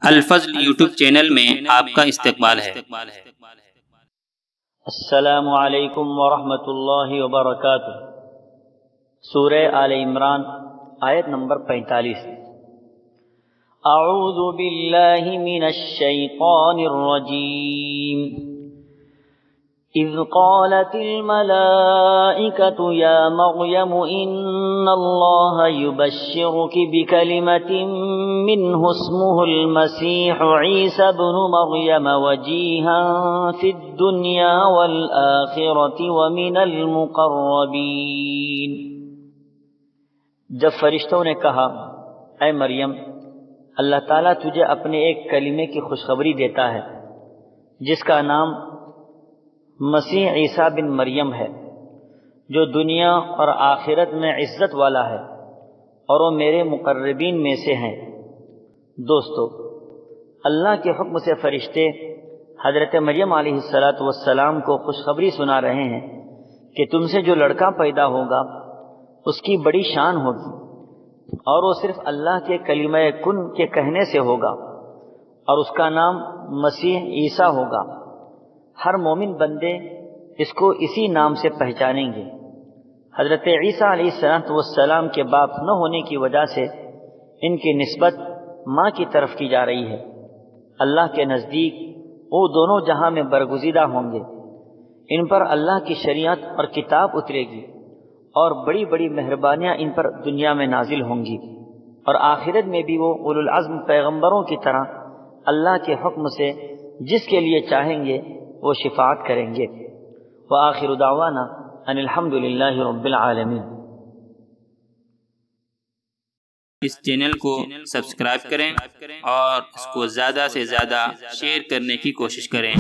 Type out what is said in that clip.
الفضل YouTube channel میں آپ کا استقبال ہے۔ السلام علیکم ورحمۃ اللہ وبرکاتہ۔ سورہ آل عمران آیت نمبر 45۔ اعوذ باللہ من الشیطان الرجیم۔ اذ قالت الملائکة یا مریم ان اللہ یبشرک بکلمۃ منہ اسمہ المسیح عیسی بن مریم وجیہا فی الدنیا والآخرۃ ومن المقربین۔ جب فرشتوں نے کہا اے مریم، اللہ تعالیٰ تجھے اپنے ایک کلمے کی خوشخبری دیتا ہے جس کا نام مسیح عیسیٰ بن مریم ہے، جو دنیا اور آخرت میں عزت والا ہے، اور وہ میرے مقربین میں سے ہیں۔ دوستو، اللہ کے حکم سے فرشتے حضرت مریم علیہ السلام کو خوشخبری سنا رہے ہیں کہ تم سے جو لڑکا پیدا ہوگا اس کی بڑی شان ہوگی، اور وہ صرف اللہ کے کلمہ کن کے کہنے سے ہوگا، اور اس کا نام مسیح عیسیٰ ہوگا۔ ہر مومن بندے اس کو اسی نام سے پہچانیں گے۔ حضرت عیسیٰ علیہ السلام کے باپ نہ ہونے کی وجہ سے ان کی نسبت ماں کی طرف کی جا رہی ہے۔ اللہ کے نزدیک وہ دونوں جہاں میں برگزیدہ ہوں گے۔ ان پر اللہ کی شریعت اور کتاب اترے گی، اور بڑی بڑی مہربانیاں ان پر دنیا میں نازل ہوں گی، اور آخرت میں بھی وہ اولو العزم پیغمبروں کی طرح اللہ کے حکم سے جس کے لیے چاہیں گے وہ شفاعت کریں گے۔ وآخر دعوانا ان الحمد للہ رب العالمین۔ اس چینل کو سبسکرائب کریں اور اس کو زیادہ سے زیادہ شیئر کرنے کی کوشش کریں۔